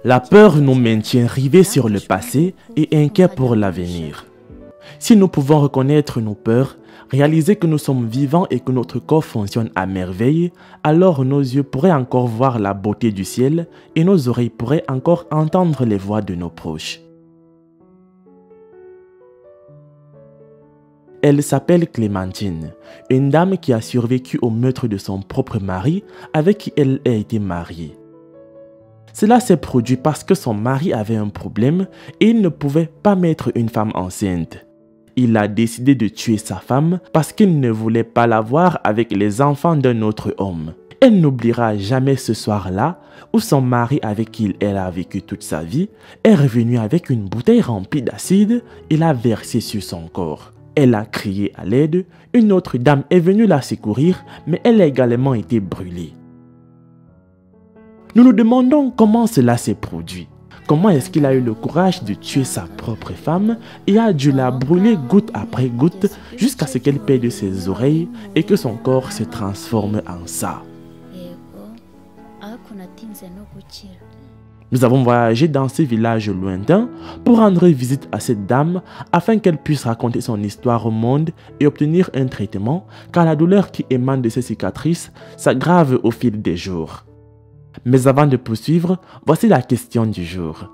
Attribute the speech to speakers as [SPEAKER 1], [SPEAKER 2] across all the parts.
[SPEAKER 1] La peur nous maintient rivés sur le passé et inquiets pour l'avenir. Si nous pouvons reconnaître nos peurs, réaliser que nous sommes vivants et que notre corps fonctionne à merveille, alors nos yeux pourraient encore voir la beauté du ciel et nos oreilles pourraient encore entendre les voix de nos proches. Elle s'appelle Clémentine, une dame qui a survécu au meurtre de son propre mari avec qui elle a été mariée. Cela s'est produit parce que son mari avait un problème et il ne pouvait pas mettre une femme enceinte. Il a décidé de tuer sa femme parce qu'il ne voulait pas la voir avec les enfants d'un autre homme. Elle n'oubliera jamais ce soir-là où son mari avec qui elle a vécu toute sa vie est revenu avec une bouteille remplie d'acide et l'a versée sur son corps. Elle a crié à l'aide, une autre dame est venue la secourir, mais elle a également été brûlée. Nous nous demandons comment cela s'est produit. Comment est-ce qu'il a eu le courage de tuer sa propre femme et a dû la brûler goutte après goutte jusqu'à ce qu'elle perde ses oreilles et que son corps se transforme en ça. Nous avons voyagé dans ce village lointain pour rendre visite à cette dame afin qu'elle puisse raconter son histoire au monde et obtenir un traitement car la douleur qui émane de ses cicatrices s'aggrave au fil des jours. Mais avant de poursuivre, voici la question du jour.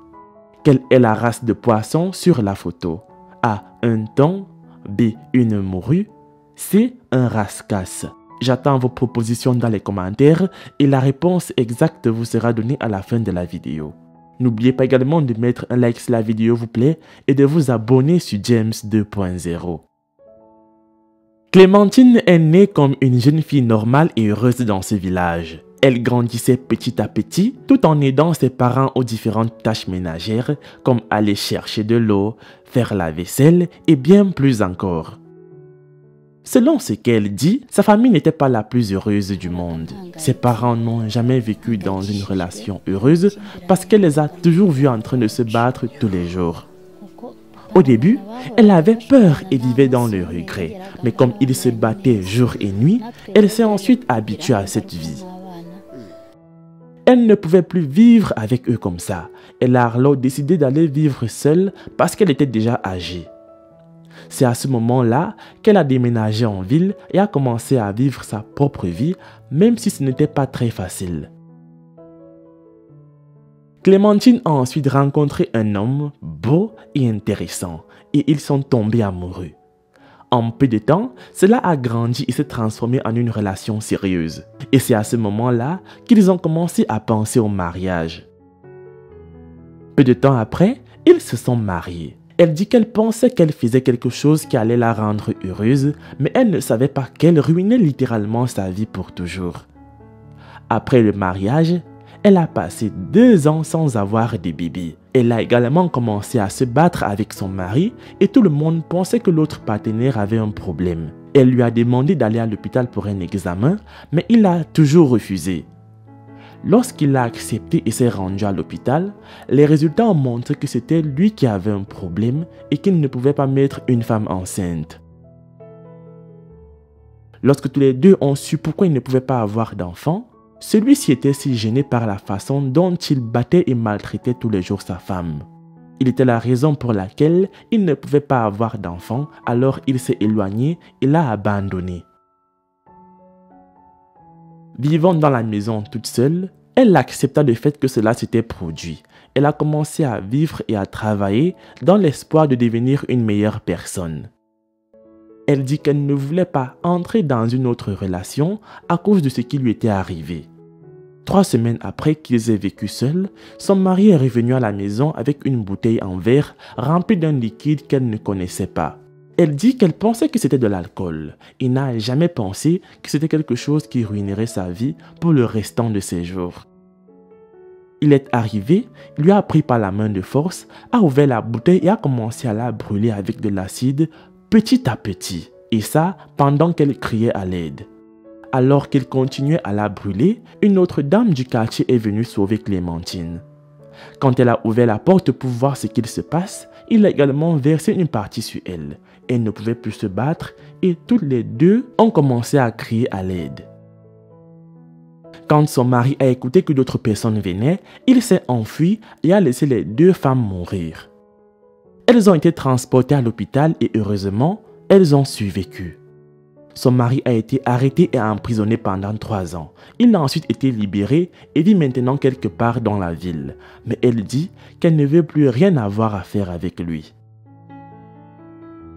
[SPEAKER 1] Quelle est la race de poisson sur la photo? A. Un thon. B. Une morue. C. Un rascasse. J'attends vos propositions dans les commentaires et la réponse exacte vous sera donnée à la fin de la vidéo. N'oubliez pas également de mettre un like si la vidéo vous plaît et de vous abonner sur James 2.0. Clémentine est née comme une jeune fille normale et heureuse dans ce village. Elle grandissait petit à petit tout en aidant ses parents aux différentes tâches ménagères comme aller chercher de l'eau, faire la vaisselle et bien plus encore. Selon ce qu'elle dit, sa famille n'était pas la plus heureuse du monde. Ses parents n'ont jamais vécu dans une relation heureuse parce qu'elle les a toujours vus en train de se battre tous les jours. Au début, elle avait peur et vivait dans le regret. Mais comme ils se battaient jour et nuit, elle s'est ensuite habituée à cette vie. Elle ne pouvait plus vivre avec eux comme ça. Elle a alors décidé d'aller vivre seule parce qu'elle était déjà âgée. C'est à ce moment-là qu'elle a déménagé en ville et a commencé à vivre sa propre vie, même si ce n'était pas très facile. Clémentine a ensuite rencontré un homme beau et intéressant et ils sont tombés amoureux. En peu de temps, cela a grandi et s'est transformé en une relation sérieuse. Et c'est à ce moment-là qu'ils ont commencé à penser au mariage. Peu de temps après, ils se sont mariés. Elle dit qu'elle pensait qu'elle faisait quelque chose qui allait la rendre heureuse, mais elle ne savait pas qu'elle ruinait littéralement sa vie pour toujours. Après le mariage, elle a passé 2 ans sans avoir de bébé. Elle a également commencé à se battre avec son mari et tout le monde pensait que l'autre partenaire avait un problème. Elle lui a demandé d'aller à l'hôpital pour un examen, mais il a toujours refusé. Lorsqu'il a accepté et s'est rendu à l'hôpital, les résultats ont montré que c'était lui qui avait un problème et qu'il ne pouvait pas mettre une femme enceinte. Lorsque tous les deux ont su pourquoi ils ne pouvaient pas avoir d'enfant, celui-ci était si gêné par la façon dont il battait et maltraitait tous les jours sa femme. Il était la raison pour laquelle il ne pouvait pas avoir d'enfant, alors il s'est éloigné et l'a abandonné. Vivant dans la maison toute seule, elle accepta le fait que cela s'était produit. Elle a commencé à vivre et à travailler dans l'espoir de devenir une meilleure personne. Elle dit qu'elle ne voulait pas entrer dans une autre relation à cause de ce qui lui était arrivé. 3 semaines après qu'ils aient vécu seuls, son mari est revenu à la maison avec une bouteille en verre remplie d'un liquide qu'elle ne connaissait pas. Elle dit qu'elle pensait que c'était de l'alcool et n'a jamais pensé que c'était quelque chose qui ruinerait sa vie pour le restant de ses jours. Il est arrivé, il lui a pris par la main de force, a ouvert la bouteille et a commencé à la brûler avec de l'acide petit à petit. Et ça pendant qu'elle criait à l'aide. Alors qu'il continuait à la brûler, une autre dame du quartier est venue sauver Clémentine. Quand elle a ouvert la porte pour voir ce qu'il se passe, il a également versé une partie sur elle. Elle ne pouvait plus se battre et toutes les deux ont commencé à crier à l'aide. Quand son mari a écouté que d'autres personnes venaient, il s'est enfui et a laissé les 2 femmes mourir. Elles ont été transportées à l'hôpital et heureusement, elles ont survécu. Son mari a été arrêté et emprisonné pendant 3 ans. Il a ensuite été libéré et vit maintenant quelque part dans la ville. Mais elle dit qu'elle ne veut plus rien avoir à faire avec lui.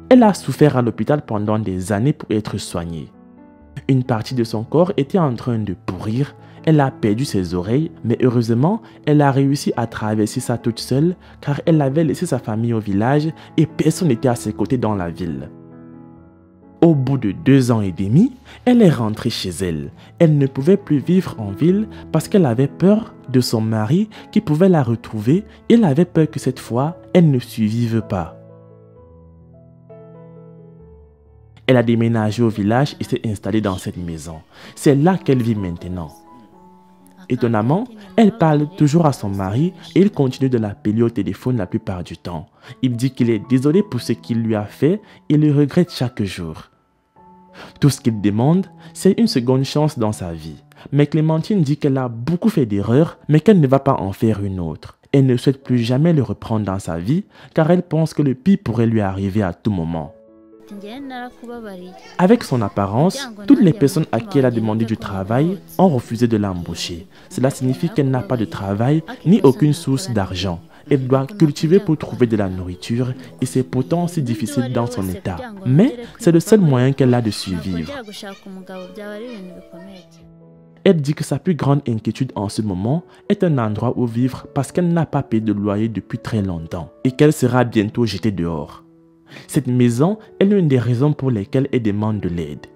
[SPEAKER 1] Elle a souffert à l'hôpital pendant des années pour être soignée. Une partie de son corps était en train de pourrir. Elle a perdu ses oreilles, mais heureusement, elle a réussi à traverser ça toute seule car elle avait laissé sa famille au village et personne n'était à ses côtés dans la ville. Au bout de 2 ans et demi, elle est rentrée chez elle. Elle ne pouvait plus vivre en ville parce qu'elle avait peur de son mari qui pouvait la retrouver et elle avait peur que cette fois, elle ne survive pas. Elle a déménagé au village et s'est installée dans cette maison. C'est là qu'elle vit maintenant. Étonnamment, elle parle toujours à son mari et il continue de l'appeler au téléphone la plupart du temps. Il dit qu'il est désolé pour ce qu'il lui a fait et le regrette chaque jour. Tout ce qu'il demande, c'est une seconde chance dans sa vie. Mais Clémentine dit qu'elle a beaucoup fait d'erreurs, mais qu'elle ne va pas en faire une autre. Elle ne souhaite plus jamais le reprendre dans sa vie, car elle pense que le pire pourrait lui arriver à tout moment. Avec son apparence, toutes les personnes à qui elle a demandé du travail ont refusé de l'embaucher. Cela signifie qu'elle n'a pas de travail ni aucune source d'argent. Elle doit cultiver pour trouver de la nourriture et c'est pourtant si difficile dans son état. Mais c'est le seul moyen qu'elle a de survivre. Elle dit que sa plus grande inquiétude en ce moment est un endroit où vivre parce qu'elle n'a pas payé de loyer depuis très longtemps et qu'elle sera bientôt jetée dehors. Cette maison est l'une des raisons pour lesquelles elle demande de l'aide.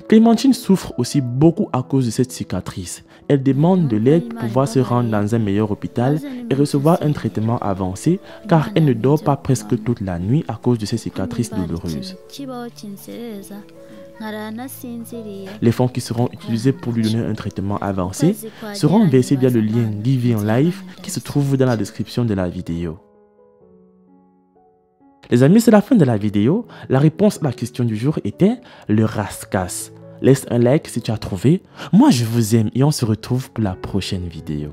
[SPEAKER 1] Clémentine souffre aussi beaucoup à cause de cette cicatrice. Elle demande de l'aide pour pouvoir se rendre dans un meilleur hôpital et recevoir un traitement avancé car elle ne dort pas presque toute la nuit à cause de ces cicatrices douloureuses. Les fonds qui seront utilisés pour lui donner un traitement avancé seront versés via le lien Giving Life qui se trouve dans la description de la vidéo. Les amis, c'est la fin de la vidéo. La réponse à la question du jour était le rascasse. Laisse un like si tu as trouvé. Moi, je vous aime et on se retrouve pour la prochaine vidéo.